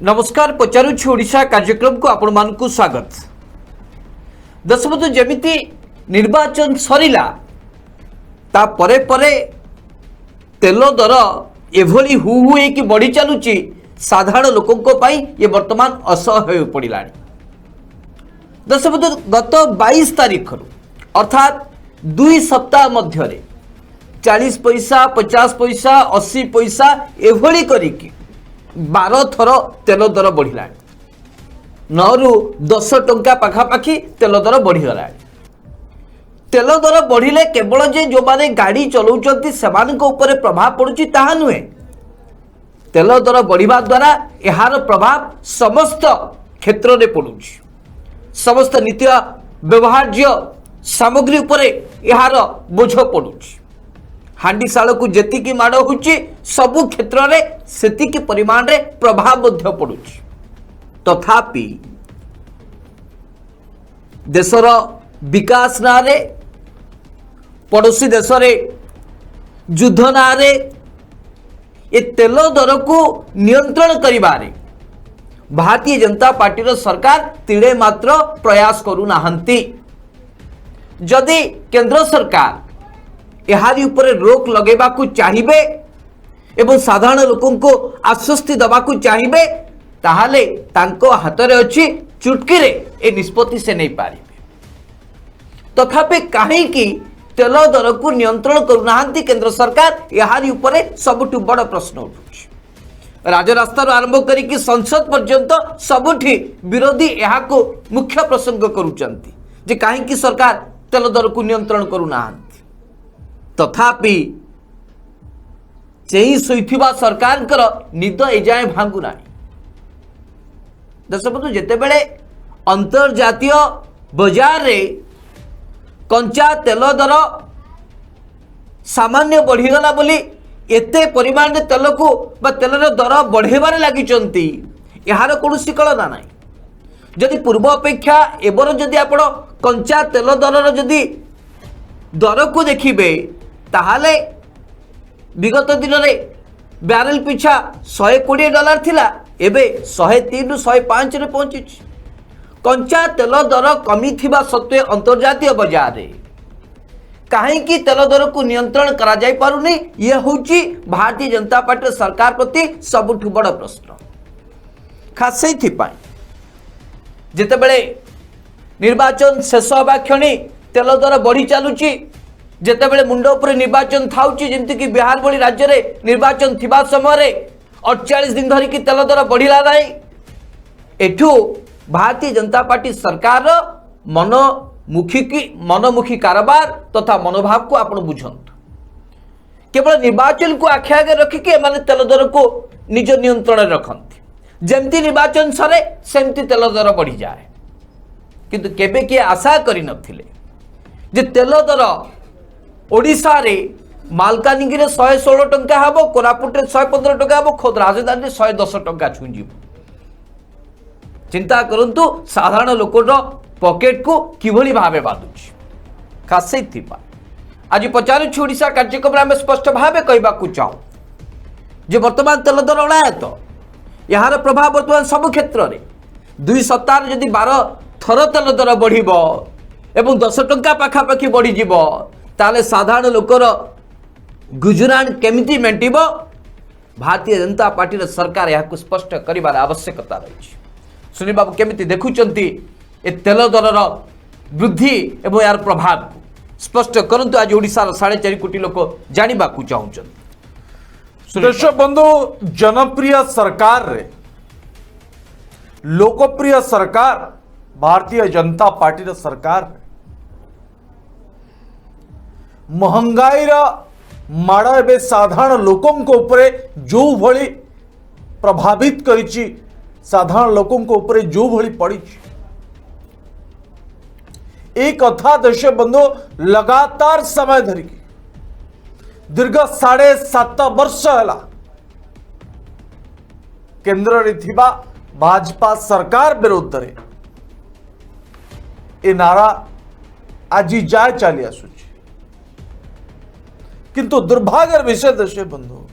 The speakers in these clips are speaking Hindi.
नमस्कार पचारुछि ओडिशा कार्यक्रम को आपण मानकु स्वागत। दशमत जमिति निर्वाचन सरिला ता परे परे तेल दर एभली हु हु कि बढ़ी चलुची साधारण लोकों पाई ये वर्तमान असह्य पड़िला। दशमत गत 22 तारीख अर्थात 2 सप्ताह मध्य 40 पैसा 50 पैसा 80 पैसा एभली करिकी 12 थर तेल दर बढ़िला। 9 रु 10 टंका पाखापाखि तेल दर बढ़ीगला। तेल दर बढ़िले केवल जे जो माने गाड़ी चलाउछंती सेमानक ऊपर प्रभाव पड़ुची ताहा नुहे। तेल दर बढ़िबा द्वारा एहार प्रभाव समस्त क्षेत्र में पड़ुची। समस्त नित्य व्यवहार्य सामग्री ऊपर एहार बोझ पड़ुची। हांडीशाल को जेतिकी माड़ होची सबु क्षेत्र में सेतिकी परिमाण रे प्रभाव मध्य पड़ुची। तथापि देशर विकास नारे पड़ोसी देश रे युद्ध नारे ये तेल दर को नियंत्रण करिबारे भारतीय जनता पार्टी रो सरकार तिड़े मात्र प्रयास करू नाहंती। जदि केंद्र सरकार एहारी ऊपर रोक लगेबा को चाहिए एवं साधारण लोकों को आश्वस्ति दबा को चाहिए ताहाले तांको हाथ रे अछि चुटकी रे ए निष्पत्ति से नहीं पारिबे। तथापि काहे कि तेल दर को नियंत्रण करूनाहांती केंद्र सरकार एहारी ऊपर सबुठु बड़ प्रश्न उठुछि। राजरास्ता आरंभ करिकि संसद पर्यंत सबुठी विरोधी एहाको मुख्य प्रसंग करूचंती जे काहे कि सरकार तेल दर को नियंत्रण करूनाहांती। तथापि चेई सोइथिबा सरकार निद एजाए भांगु ना। दशबंधु जेते बेले अंतर्जातीय बाजार रे कंचा तेल दर सामान्य बढ़ीगला बोली एते परिमाण रे तेल को बा तेलर दर बढ़ेबार लागिचंती एहार कोनोसी कलना नाही। जदि पूर्व अपेक्षा एबर जदि आपण कंचा तेल दरर जदि दर को देखिबे ताहाले विगत दिन में बैरेल पिछा $120 थिला एबे 103 रु 105 रे पहुंची। कंचा तेल दर कमी थिबा सत्वे अंतर्जातीय बाजार रे काहेकि तेल दर को नियंत्रण करा जाय पारुनी ये होची भारतीय जनता पार्टी सरकार प्रति सबुठु बड़ प्रश्न। खास सेथिपाई जेतेबेले निर्वाचन शेष होबा क्षणी तेल दर बढ़ी चलुची जेतेबेले मुंड उपर निर्वाचन थाउची जेमति कि बिहार भली राज्य रे निर्वाचन थिबा समय 48 दिन धरिकी तेल दर बढ़िला नाही। एठू भारतीय जनता पार्टी सरकार मनमुखी कारोबार तथा मनोभाव को आपण बुझंतु। केवल निर्वाचन को आखि आगे रखिके माने तेल दर को निज नियंत्रण रखंती। जेमति निर्वाचन सरे सेमति तेल दर बढ़ी जाए। किंतु केबे किए आशा करि नथिले जे तेल दर ओडिशा रे मालकानगिरी 116 टंका हबो, कोरापुट रे 115 टंका हबो, खोद राजधानी रे 110 टंका छुंजीबो। चिंता करंतु साधारण लोकर पॉकेट को किभली भाबे बादुछि। खास सेथिपा आज पचारुछि ओडिशा कार्यक्रम रे हम स्पष्ट भाबे कहबा को चाहू जे वर्तमान तेल दर अणायत यार प्रभाव वर्तमान सब क्षेत्र रे 2 सप्ताह जदि 12 थर तेल दर बढ़िबो एवं 10 टंका पाखापाखि बढ़ी जीवो ताले साधारण लोकर गुजरान केमिति मेंटिबो भारतीय जनता पार्टी सरकार यह स्पष्ट करिबार आवश्यकता रही। सुनी बाबू केमिति देखुचंती ए तेल दरर वृद्धि एवं यार प्रभाव को स्पष्ट करंतु। आज ओडिशार 4.5 कोटी लोक जानिबा को चाहुचंती। दर्शक बंधु जनप्रिय सरकार रे लोकप्रिय सरकार भारतीय जनता पार्टी सरकार महंगाई माड़ ए साधारण लोकों को ऊपर जो भली प्रभावित करिछि साधारण लोकों को ऊपर जो भली पड़ी एक कथा दर्शक बंधु लगातार समय धरिकी दीर्घ 7.5 वर्ष है केंद्र रे थिबा भाजपा सरकार विरोध रे ए नारा आज जाए चली आसुची। किंतु दुर्भाग्यर विषय दर्शक बंधु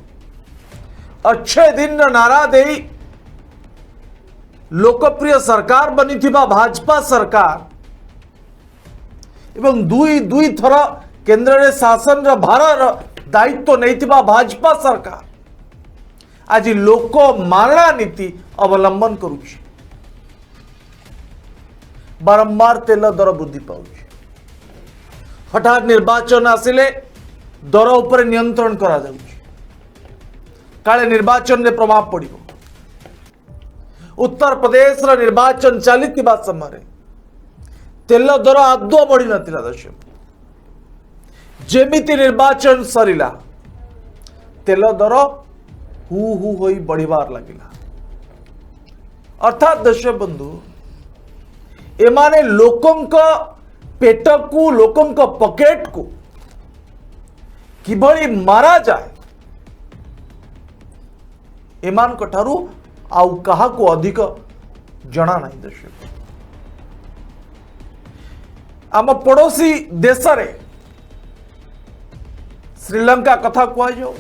अच्छे दिन नारा दे लोकप्रिय सरकार बनी भाजपा सरकार एवं दुई थर केंद्र में शासन भार दायित्व नहीं भाजपा सरकार आज लोक मारणा नीति अवलंबन करुछि। बारंबार तेल दर वृद्धि पाउछि। हठात निर्वाचन आसिले दर उपर नियंत्रण करा जाउछि। काले निर्वाचन में प्रभाव पड़िबो। उत्तर प्रदेश रा निर्वाचन चलीथिबा समय तेल दर आदौ बढ़ी नथिला। दर्शक जेमिति निर्वाचन सरिला तेल दर हु हु होई बढ़िबार लगिला। अर्थात दर्शक बंधु एमाने लोकंक पेट को लोकंक पॉकेट को किभली मारा जाए एमान ठारू आउ कहा को अधिक जना नहीं। दर्शक आम पड़ोसी देश रे श्रीलंका कथा कह जाओ,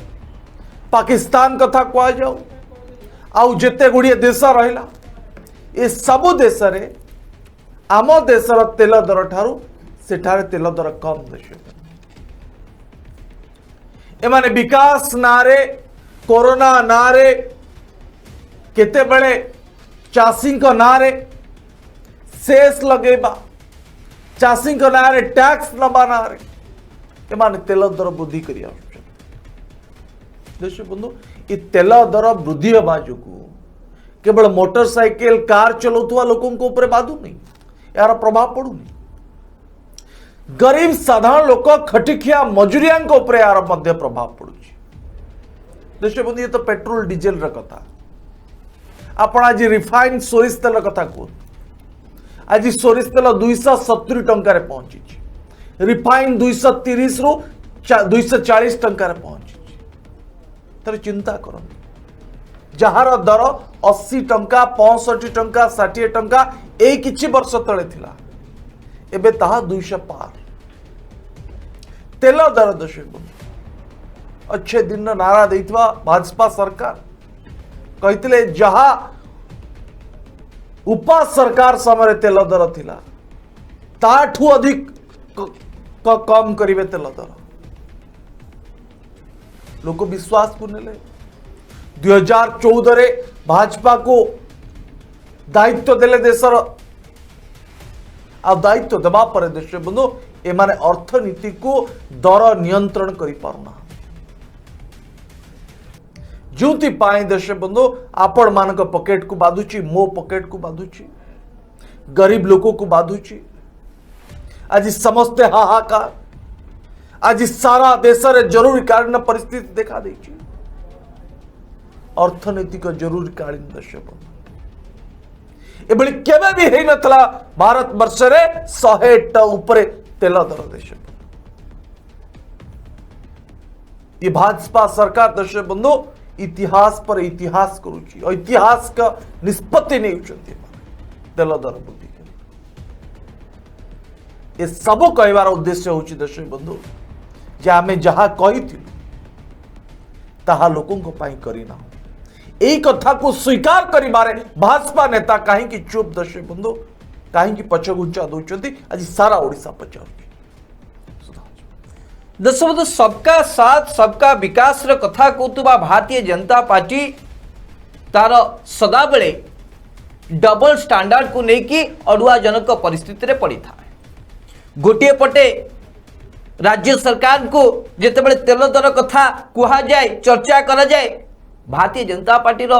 पाकिस्तान कथा कह जाओ, आउ जेते गुड़िए देश रहिला ए सबु देश रे आम देशर तेल दर ठारू सेठारे तेल दर कम। दर्शक एमाने विकास नारे कोरोना नारे केते बड़े चाषी नारे शेष लगेबा चाषी नारे टैक्स नबा नारे एमाने तेल दर वृद्धि करी दर्शक बंधु ये तेल दर वृद्धि हवा जो केवल मोटरसाइकिल कार चलाउथुवा लोकों को ऊपर बाधु नहीं, यार प्रभाव पड़ुनी। गरीब साधारण लोक खटिखिया मजुरिया ऊपर यार मध्य प्रभाव पड़ुछि। दर्शक बंधु ये तो पेट्रोल डीजेल रा कथा। आपण आज रिफाइंड सोरिष तेल कथा कहू। आज सोरिष तेल 270 टंकार पहुंची, रिफाइंड 230 रु 240 टंकार पहुंची। तर चिंता करନ୍ତୁ जहार दर 80 टंका 65 टंका 60 टंका एक किछि वर्ष तले थिला एबे ताहा 200 पार। तेल दर दर्शक अच्छे दिन नारा देइतवा भाजपा सरकार कहते जहा उपा सरकार समय तेल दर थिला ताठू अधिक कम करिवे तेल दर। लोक विश्वास को नेले 2014 रे भाजपा को दायित्व देले देशर आ दायित्व देबा पर देश बंधु एमाने अर्थनीति को दर नियंत्रण करि पारुना। जोति पाए देश बंधु आपण मानक पॉकेट को बाधुची, मो पॉकेट को बाधुची, गरीब लोगों को बाधुची। आज समस्ते हाहाकार, आज सारा देश रे जरूरीकालीन परिस्थिति देखा देछि। अर्थनैतिक जरूरीकालीन देश एभली केबे भी हेई नथला भारत वर्ष रे 100 ऊपर तेल दर देश। ये भाजपा सरकार देश बंधु इतिहास पर इतिहास करुची, इतिहास का निष्पत्ति नहीं तेल दर वृद्धि। ये सब कहबार उद्देश्य होची देश बंधु जे आमे जहा कही ताहा लोकों को पाई करिना। एई कथा को स्वीकार करिबारे भाजपा नेता कहीं की चुप दर्शक बंधु कहीं की पछघुंचा दौरान आज सारा ओडिशा पचार। दर्शक बंधु सबका साथ सबका विकास र कथा कहतुबा भारतीय जनता पार्टी तार सदा बेले डबल स्टैंडर्ड को लेकिन अड़ुआजनक परिस्थिति रे पड़ी था। गोटे पटे राज्य सरकार को जितेबाला तेल दर कथा कह जाए चर्चा करा जाए भारतीय जनता पार्टी रो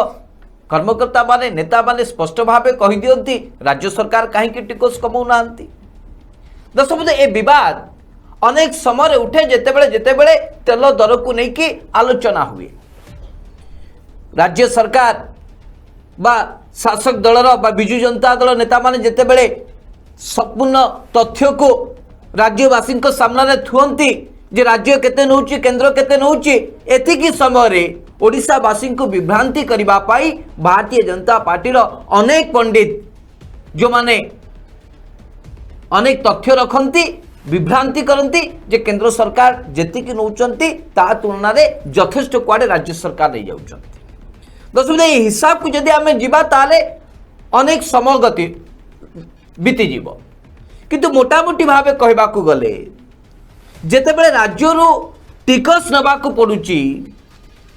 कर्मकर्ता माने नेता माने स्पष्ट भाव कही दियंती राज्य सरकार कहीं टिकस कमाऊ नांती। दर्शक बंधु ए विवाद अनेक समय उठे जितेबाला तेल दर को लेकिन आलोचना हुए। राज्य सरकार बा शासक दलर बा बिजु जनता दल नेता माने जितेबाला संपूर्ण तथ्य को राज्यवासी सामने थुअंती जे राज्य केते नउची केंद्र केते नउची एतिकी समय रे ओडिशावासी को विभ्रांति करिबा पाई भारतीय जनता पार्टी रो अनेक पंडित जो माने अनेक तथ्य रखंती विभ्रांति करंती जे केंद्र सरकार जेतिकी नउचंती ता तुलना रे यथेष्ट कुआडे राज्य सरकार ले जाउचंती। दर्शक हिसाब को जदि आमे जिबा ताले अनेक समय गति बीतीजीव किंतु मोटामोटी भाव कहवाक गले जितेबले राज्य टिकस नवाक पड़ुची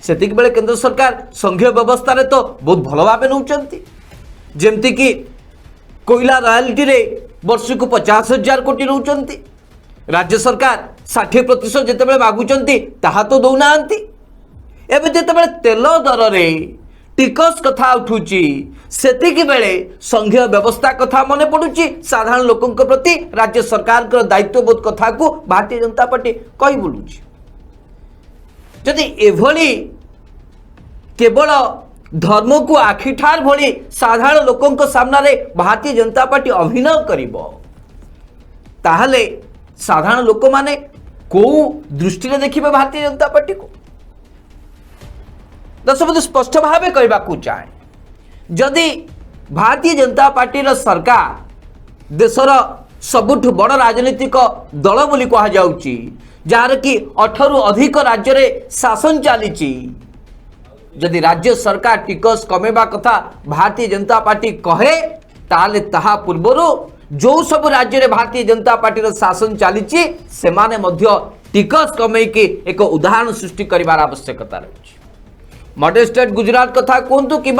सेतिक बेले केंद्र सरकार संघीय व्यवस्था रे तो बहुत भल भाव नौचंती जेमती कि कोयला रॉयल्टी रे वर्ष को 50,000 कोटी नौचंती राज्य सरकार 60% जितेबले मागुचंती ताहा तो दौना एवं जितेबले तेल दर रे टिकस कथा उठुची सेतिक बेले संघीय व्यवस्था कथा मन पड़ुची साधारण लोकों प्रति राज्य सरकार का दायित्वबोध कथा को भारतीय जनता पार्टी कही बुलुची जदि एभली केवल धर्म को आखिठार भली साधारण लोकों सामने भारतीय जनता पार्टी अभिनय करिबो ताहले साधारण लोक माने को दृष्टि देखिबे भारतीय जनता पार्टी को दर्शक स्पष्ट भाव कहवाक चाहे जदि भारतीय जनता पार्टी सरकार देशर सबुठ बड़ राजनीतिक दल बोली कहा जाउची जार कि 18 अधिक राज्य रे शासन चली जदि राज्य सरकार टिकस कमेबा कथा भारतीय जनता पार्टी कहे ताले ताहा पूर्वरु जो सब राज्य रे भारतीय जनता पार्टी शासन चली सेमाने मध्य टिकस कमे कि एक उदाहरण सृष्टि करिवार आवश्यकता रही मॉडल स्टेट गुजरात कथा कहतु कि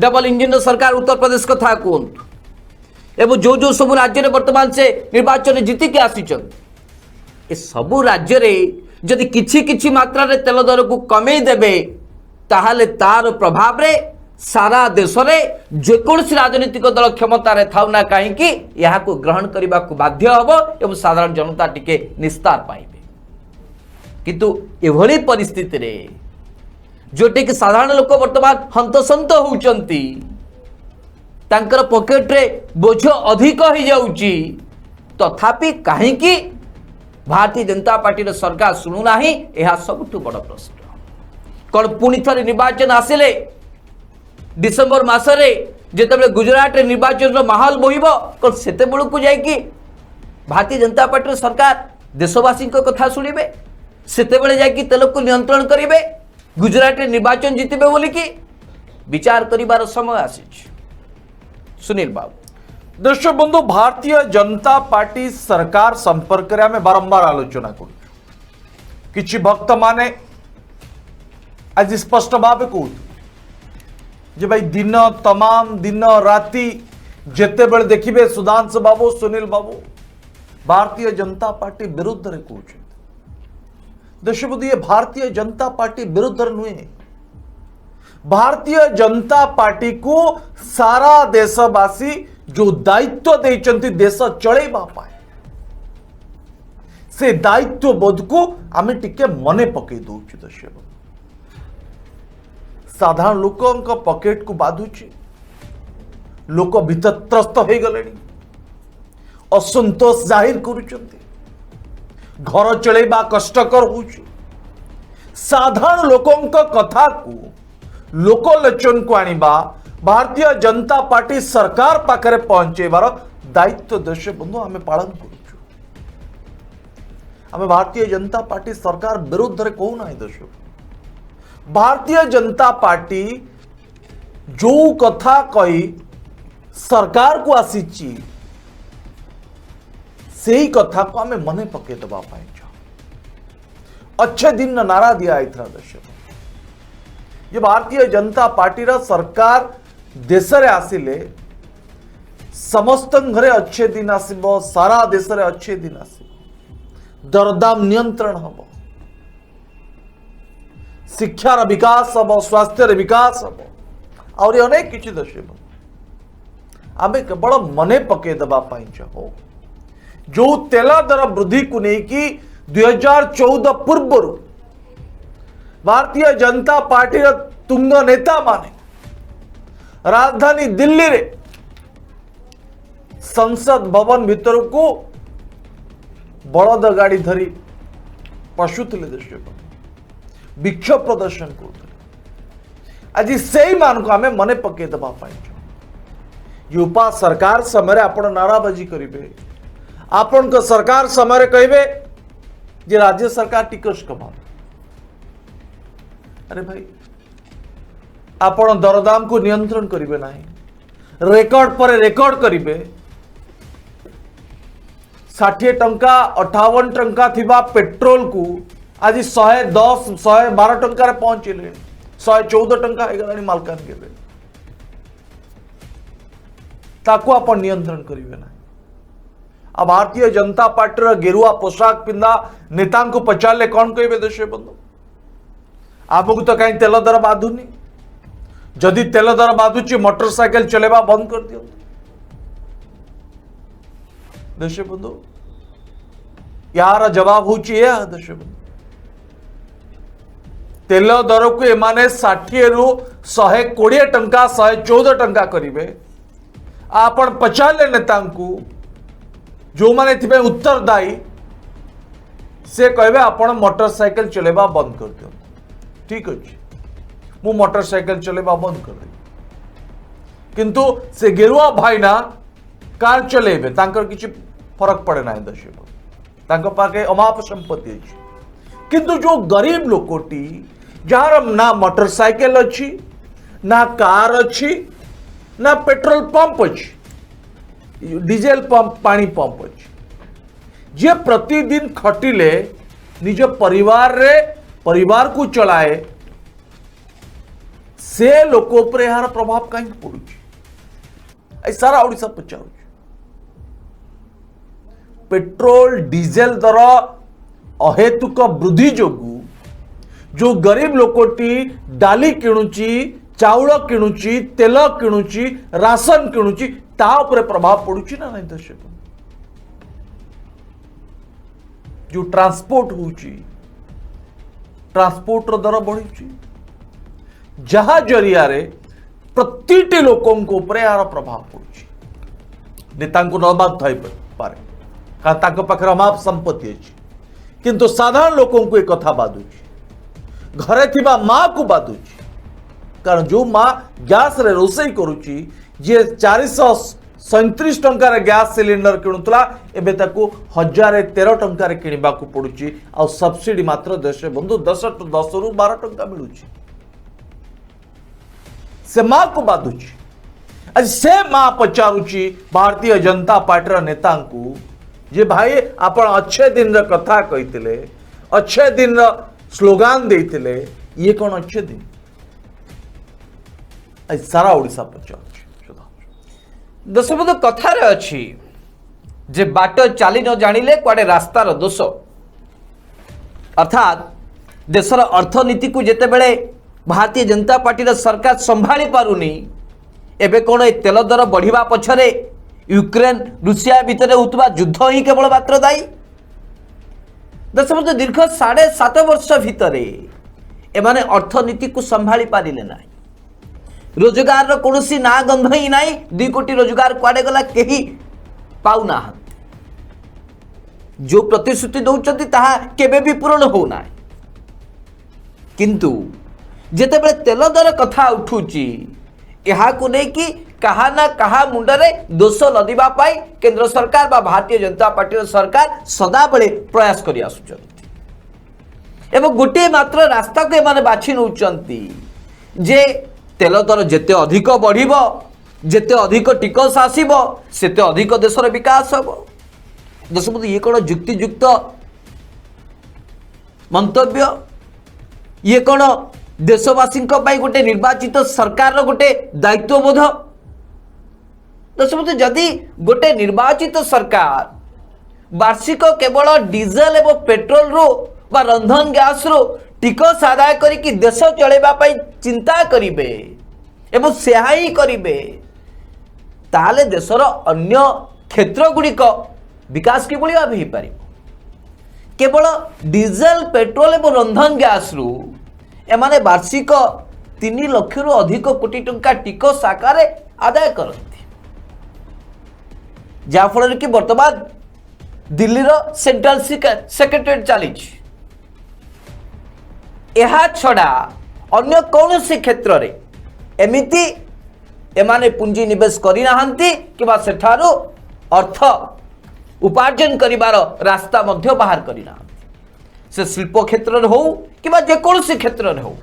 डबल इंजिन सरकार उत्तर प्रदेश कथा कहतु एवं जो जो सब राज्य रे वर्तमान से निर्वाचन जीति के आसी ए सबु राज्य रे जदि किछि किछि मात्रा रे तेल दर को कमे देबे ताहले तार प्रभाव रे सारा देश रे जेकोसी राजनीतिक दल क्षमता रे थाउ ना कहीं यहाँ को ग्रहण करने को बाध्य हबो एवं साधारण जनता टिके निस्तार पाइबे किंतु एभली परिस्थिति रे जोटे कि साधारण लोक वर्तमान हंतसंत होउचंती तांकर पॉकेट रे बोझ अधिक हो जाउची तथापि कहीं भारतीय जनता पार्टी सरकार शुणुना यह सबुठ बड़ प्रश्न कौन पुणी थे निर्वाचन आसिले डिसेम्बर मासरे जितेबाला गुजरात रे निर्वाचन माहौल बोहिब कौन से बेलू जाकि भारतीय जनता पार्टी सरकार देशवासी कथा शुणवे से तेल को नियंत्रण करेंगे गुजरात रे निर्वाचन जीतबे बोली कि विचार करिवार समय आसी सुनील बाबू दर्शक बंधु भारतीय जनता पार्टी सरकार संपर्क में आम बारंबार आलोचना कर भक्त माने आज स्पष्ट भाव कहते भाई दिन तमाम दिन राति जेते बेले देखिए सुधांशु बाबू सुनील बाबू भारतीय जनता पार्टी विरुद्ध रे कहते दर्शक बंधु ये भारतीय जनता पार्टी विरुद्ध नुहे भारतीय जनता पार्टी को सारा देशवासी जो दायित्व देइचंती देश चलेबा पाए से दायित्व बोध को आम टिके मने पकई दउछु दर्शक साधारण लोकों पॉकेट को बाधुची लोक भीतत्रस्त हो गले असंतोष जाहिर करुचंती घर चलेबा कष्टकर होउची साधारण लोकों कथा को लोकलोचन को आनिबा भारतीय जनता पार्टी सरकार पाखरे पहुंचेबार दायित्व दर्शक बंधु आम पालन करुचु आम भारतीय जनता पार्टी सरकार विरुद्ध रे कहूना दर्शक भारतीय जनता पार्टी जो कथा कही सरकार को आसीची सेही कथा को आम मने पके दबा पाए अच्छे दिन नारा दिया दर्शक ये भारतीय जनता पार्टी रा सरकार देश रे आसिले समस्त घरे अच्छे दिन आसिबो सारा देश रे अच्छे दिन आसिबो दरदाम नियंत्रण हबो शिक्षार विकास हबो स्वास्थ्य रे विकास हबो और अनेक किछि दर्शक आमे केवल मने पके दबा पाई चाहो जो तेल दर वृद्धि को लेकिन 2014 पूर्व भारतीय जनता पार्टी तुंग नेता माने राजधानी दिल्ली रे संसद भवन भीतर को बलद गाड़ी धरी पशुले दर्शक विक्षोभ प्रदर्शन करते आज से मान को आम मने पकई दबा यूपा सरकार समय आपण नाराबाजी करेंगे आपण सरकार समय कहे जे राज्य सरकार टिकस कमा अरे भाई आपण दरदाम को नियंत्रण करेंगे ना रेकर्ड पर रेकर्ड करिवे 60 टंका 58 टंका थिबा पेट्रोल को आज 110 112 टंका रे पहुंचले 114 टंका हेगलानी मालकानगिरी ताकू आपण नियंत्रण करिवे ना। आ भारतीय जनता पार्टी गेरुआ पोशाक पिंधा नेता को पचारे कौन कहे देश बंधु आमको तो कहीं तेल दर बाधुनी जदि तेल दर बाधुची मोटरसाइकिल चलेबा बंद कर दियो देश बंधु यार जवाब हूँ देश बंधु तेल दर को एमाने 60 रु 120 टंका 114 टंका करेंगे आपण पचारे नेता जो माने थिबे उत्तरदायी से कहबे आपण मोटरसाइकिल चलेबा बंद कर दियो ठीक अच्छे मु मोटरसाइकिल चलेबा बंद कर दे किंतु से गेरुआ भाईना कार चलेबे तांकर किछि फरक पड़े ना देश तांको पाके अमाप संपत्ति अछि किंतु जो गरीब लोकोटी जार ना मोटरसाइकिल अच्छी ना कार अच्छी ना पेट्रोल पंप अच्छी डीजेल पंप पानी पंप अच्छी जे प्रतिदिन खटिले निज परिवार को चलाए से लोक यार प्रभाव कहीं पड़ुची सारा ओडिशा पचार पेट्रोल डीजेल दर अहेतुक वृद्धि जोगु जो गरीब लोकोटी डाली किणुची चाउल किणुची तेल किणुची राशन किणुची ता उपरे प्रभाव पड़ुची ना नहीं देश जो ट्रांसपोर्ट होची ट्रांसपोर्ट रो दर बढ़ी जहा जरिया रे प्रतिटी लोकों को उपरे यार प्रभाव पड़ुची नेता को नबाद थाई पारे का ताको पाखरे अमाप संपत्ति अछि किंतु साधारण लोकों को एक कथा बाधुची घरे थिबा मां को बाधुची कारण जो मां गैस रे रोसई करूची जे 437 टंकार गैस सिलिंडर किणुतला एबे ताकू 1013 टंकार किनिबा को पड़ुची आ सब्सिडी मात्र देश बंधु 10 रु 12 टंका मिलुची से मां को बाधुची आज से मां पचारुची भारतीय जनता पार्टी नेता को जे भाई आपण अच्छे दिन कथा कहितले अच्छे दिन स्लोगान देइतले ये कौन अच्छे दिन आज सारा ओडिशा पचार दशबंधु कथार अच्छी जे बाट चली न जानिले कुआडे रास्तार दोष अर्थात देशर अर्थनीति को जेते बेले भारतीय जनता पार्टी सरकार संभाली पारुनी एबे कौन ए तेल दर बढ़िबा पछरे यूक्रेन रूसिया भितर होतबा युद्ध ही केवल मात्र दायी दशबंधु दीर्घ 7.5 वर्ष भितर एमाने अर्थनीति को संभाली पारिले ना रोजगार रो कोनोसी ना गंध ही नाही 2 कोटी रोजगार कुआडे गला केही पाउना जो प्रतिश्रुति दौचंती ताहा केबे भी पूर्ण होना किंतु जेते बेले तेल दर कथा उठुची यहा को नै कि कहा ना कहा मुंडरे दोष लदिबा पाई केंद्र सरकार बा भारतीय जनता पार्टी सरकार सदा बेले प्रयास करि आसुचंती एवं गोटे मात्र रास्ता को एमाने बाछि नउचंती जे तेल दर जेते अधिक बढ़िबो जेते अधिक टिकस आसीबो सेते अधिक देशर विकास हबो दशबंधु ये कोन युक्तियुक्त मंतव्य ये कोन देशवासी गोटे निर्वाचित सरकार गोटे दायित्वबोध दशबंधु जदि गोटे निर्वाचित सरकार वार्षिक केवल डीजेल एवं पेट्रोल रो बा रंधन गैस रो टिकस आदाय करिकी देश चलेबा पई चिंता करिवे एवं सेहा ही करिवे ताले देशर अन्य क्षेत्र गुड़िक विकास किभली भाबे हो पारिबो केवल डीजेल पेट्रोल एवं रंधन गैस रु एमाने वार्षिक 3 लाख रु अधिक कोटी टंका टिकस आकार आदाय करती जाफल कि वर्तमान दिल्ली रो सेंट्रल सेक्रेटरीट चली यह छड़ा अन्य कौन से क्षेत्र रे एमिति एमाने पुंजी निवेश करिनाहांती किबा सेठारो अर्थ उपार्जन करिबार रास्ता मध्य बाहर करिनाहांती से शिल्प क्षेत्र रे हो किबा जे कौन से क्षेत्र रे हो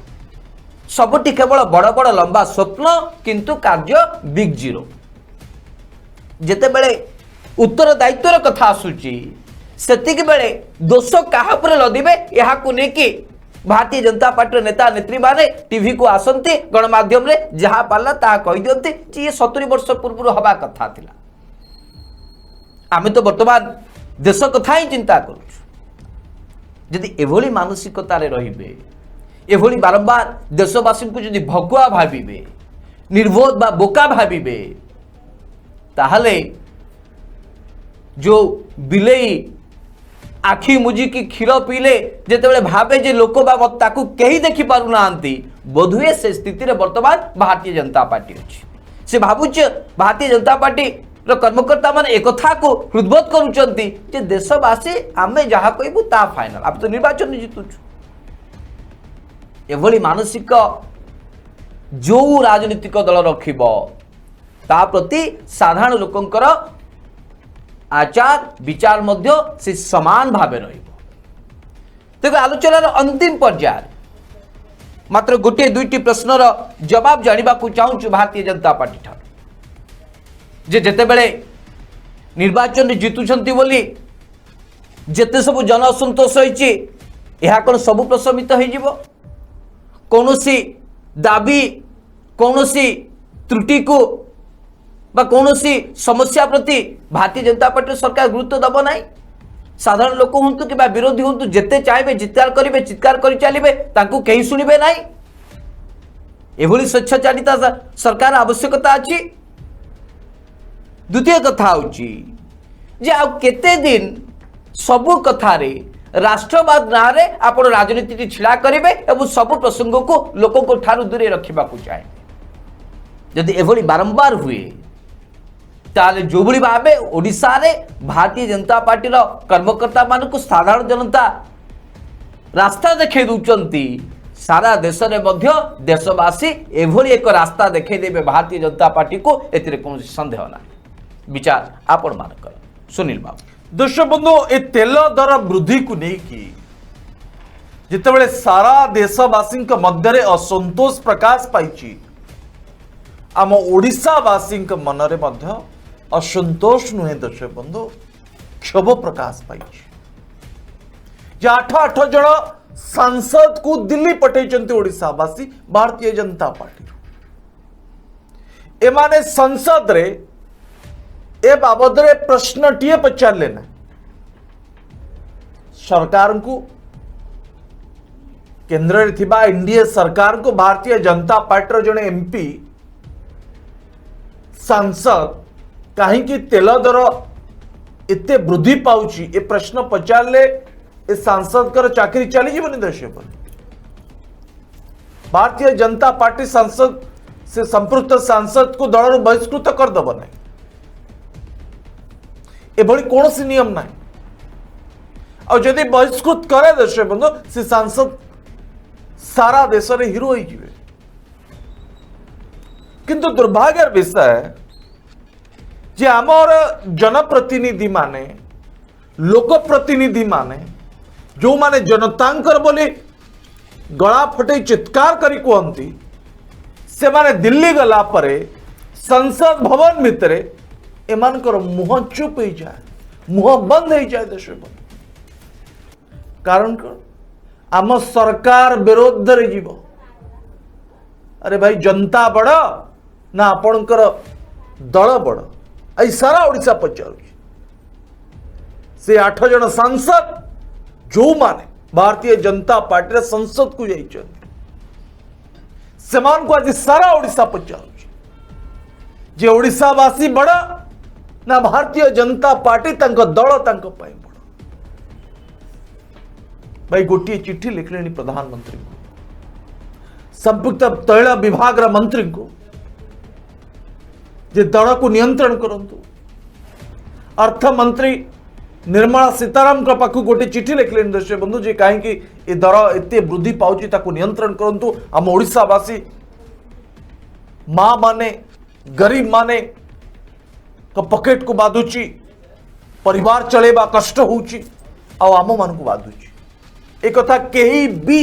सबटी केवल बड़ बड़ लंबा स्वप्न किंतु कार्य बिग जीरो ଯେତେବେଳେ उत्तरदायित्वर कथा आसूची सेतिक बेले दोष कहा पर लदिबे यहाकु नेकी भारतीय जनता पार्टी नेता नेत्री माने टीवी को आसंती गणमाध्यम रे जहा पाला ता कहि दियंती जे ये 70 वर्ष पूर्व हवा कथा थिला। आमे तो वर्तमान देश कथा ही चिंता करूछु। यदि एभली मानसिकता रे रहिबे एभली बारंबार देशवासी को यदि भगुआ भाबिबे निर्बोध बा बोका भाबिबे ताहले जो बिलेई आखि मुझी की क्षीर पीले जिते भावे जे लोक बाबत ताकू कहीं देखी पारु नांती बोधुए से स्थिति रे वर्तमान भारतीय जनता पार्टी अछि। से भाबुच भारतीय जनता पार्टी रो कर्मकर्ता माने एक कथा को हृदबोध करूचंती जे देशवासी आमे जहा कहबू ता फाइनल अब तो निर्वाचन जीतुछु। एभली मानसिक जो राजनीतिक दल रखिबो ता प्रति साधारण लोकंकर आचार विचार मध्य से समान भाव रहिबो। आलोचनार अंतिम पर्याय मात्र गोटे दुईटी प्रश्नर जवाब जानिबा को चाहूँ भारतीय जनता पार्टी ठार जे जेते बेले निर्वाचन जीतुछंती बोली जेते सब जन असंतोष होइछि एहा कोन सब प्रशमित होई जिवो कोनोसी दाबी कोनोसी त्रुटि को बा कौनसी समस्या प्रति भारतीय जनता पार्टी सरकार गुरुत्व दब ना। साधारण लोक हूँ कि विरोधी हूँ जिते चाहे चित्कार करेंगे चित्कार कर चलिए कहीं शुणे ना। एभली स्वेच्छाचारिता सरकार आवश्यकता अच्छी। द्वितीय कथा हूँ केते दिन सबु कथारे राष्ट्रवाद ना रे आपण राजनीति छिड़ा करेंगे और सब प्रसंग को लोकों ठारू दूरे रखा चाहे। यदि एभली बारंबार हुए ताले जो भली भावे ओडिशा रे भारतीय जनता पार्टी रो कर्मकर्ता मानकु साधारण जनता रास्ता देखे दूचंती सारा देश रे मध्य देशवासी एभली एक रास्ता देखे देबे भारतीय जनता पार्टी को एतिरे कोन संदेह ना। विचार आपण मानकर सुनील बाबू। दर्शक बंधु ए तेल दर वृद्धि को लेकिन जितेबाला सारा देशवासी मध्य असंतोष प्रकाश पाई आम ओडिशावासी मनरे मध्य असंतोष नुहे दर्शक बंधु क्षोभ प्रकाश पाई। 8 जन सांसद को दिल्ली पठेइचंती ओडिशावासी भारतीय जनता पार्टी एमाने संसद रे ए बाबद रे प्रश्न टीए पचार लेना सरकार को केंद्र रे थिबा एनडीए सरकार को भारतीय जनता पार्टी रो जने एमपी सांसद कहीं तेल दर एते वृद्धि पाउची ए प्रश्न पचारे ए सांसद कर चाकरी चली जीवन दर्शक भारतीय जनता पार्टी सांसद से संपृक्त सांसद को दल बहिष्कृत करदेव ना एभली कौन सी नियम ना और जदि बहिष्कृत करे दर्शक बंधु से सांसद सारा देश रे हिरो होई जिवे। किंतु दुर्भाग्यर विषय जे आमर जनप्रतिनिधि माने लोक प्रतिनिधि माने जो माने जनतांकर बोली गला फटे चित्कार करी कहती से माने दिल्ली गला परे संसद भवन भितर एमानकर मुह चुप हो जाए मुह बंद हो जाए देश कारण कौन आम सरकार विरोध रे जीव। अरे भाई जनता बड़ ना आपणकर दल बड़ आई सारा ओडिशा पचार से 8 जन सांसद जो माने भारतीय जनता पार्टी संसद को जाइए सेमान को आज सारा ओडिशा पचार जे ओडिशावासी बड़ ना भारतीय जनता पार्टी दल बड़। भाई गोटे चिट्ठी लिखले प्रधानमंत्री को संपुक्त तैल विभाग मंत्री को जे दल को नियंत्रण करंतु। अर्थ मंत्री निर्मला सीताराम का पाखु गोटे चिट्ठी लिखले दर्शक बंधु जे कहीं दर एते वृद्धि पाउची ताकू नियंत्रण करंतु। आम ओडिशावासी माँ माने गरीब माने पॉकेट को बाधुची परिवार चलेबा कष्ट होउची आम मान को बाधुची एक कथा कहीं भी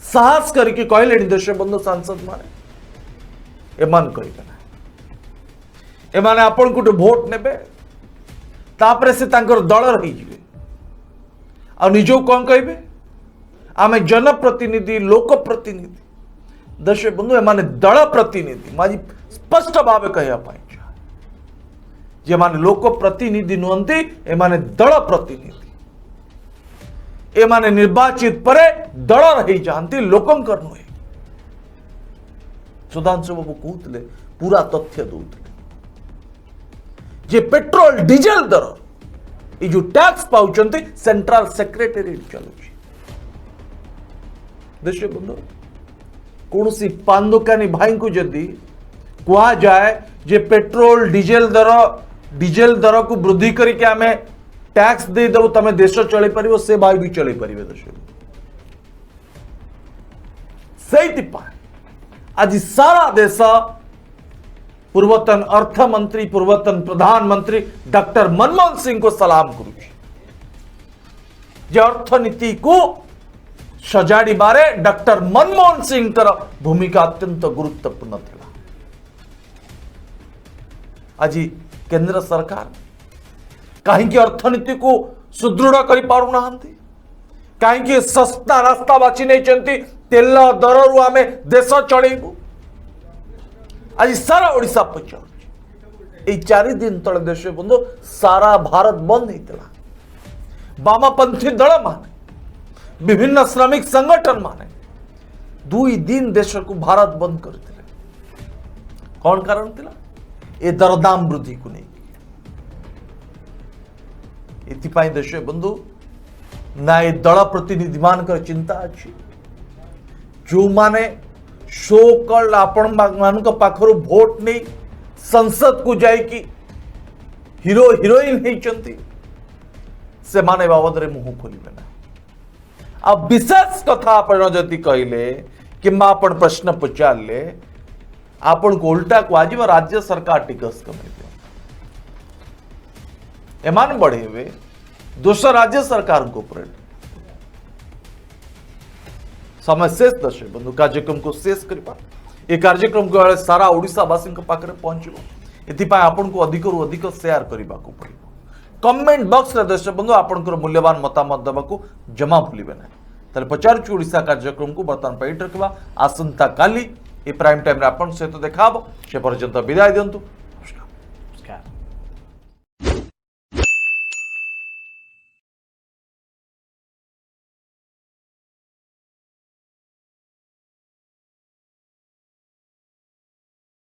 साहस करके कहले दर्शक बंधु सांसद माने एमान कहिबे ना एमाने आपण को भोट नेबे तापरे से तांकर दल रही जिवे आ निजो कौन कहबे आमे जनप्रतिनिधि लोक प्रतिनिधि दर्शक बंधु एमाने दल प्रतिनिधि माजी स्पष्ट भाव कहया पाई जे माने लोक प्रतिनिधि नुहंती एमाने दल प्रतिनिधि एमाने निर्वाचित परे दल रही जानती लोकंकर नुहे सुधांशु बाबू कहते पूरा तथ्य दौले जे पेट्रोल डीजेल दर ये जो टैक्स पाउचंती सेंट्रल सेक्रेटेरिएट चलुची दर्शक बंधु कौन सी पान दुकानी भाई को जदि कह जाए जे पेट्रोल डीजेल दर को वृद्धि करके आम टैक्स दे दबु तमे देश चली पार से भाई भी चली पारे दर्शक से आज सारा देश पूर्वतन अर्थमंत्री पूर्वतन प्रधानमंत्री डॉक्टर मनमोहन सिंह को सलाम करुच्ची जे अर्थनीति को सजाड़ी बारे डॉक्टर मनमोहन सिंह भूमिका अत्यंत गुरुत्वपूर्ण थिला आज केंद्र सरकार कहीं अर्थनीति को सुदृढ़ कर पारुना कहीं सस्ता रास्ता बाछि नहीं तेल दर रु आम देश चलू आज सारा ओडिशा पचार ये 4 दिन तले देश बंधु सारा भारत बंद होता वामपंथी दल मान विभिन्न श्रमिक संगठन माने 2 दिन देश को भारत बंद करते कौन कारण थिला ए दरदाम वृद्धि को नहीं इतिपाई देश बंधु ना ये दल प्रतिनिधि मानकर चिंता अच्छी जो माने शो कल आपण मान पाखर भोट नहीं संसद को जाइकी हीरो हीरोइन होती से माने बाबद मुह खोलिबे ना अब विशेष कथा आपण जदि कहले कि आपण प्रश्न पचारे आपण को उल्टा कह राज्य सरकार टिकस कमी एमान बढ़ेबे दोष राज्य सरकार को ऊपर समय शेष दर्शक बंधु कार्यक्रम को शेष करवा ये कार्यक्रम को सारा ओडिशावासी पाखे पहुंचो ये आपन को अधिक रु अधिक शेयर करने को पड़ो कमेंट बॉक्स रे दर्शक बंधु आपंकर मूल्यवान मतामत देवा जमा भूलिबे ना ताले पचारुछु ओडिशा कार्यक्रम को बर्तमान पर रखा आसंता काली ये प्राइम टाइम रे आपन सहित देखा से पर्यंत विदाय दिंतु।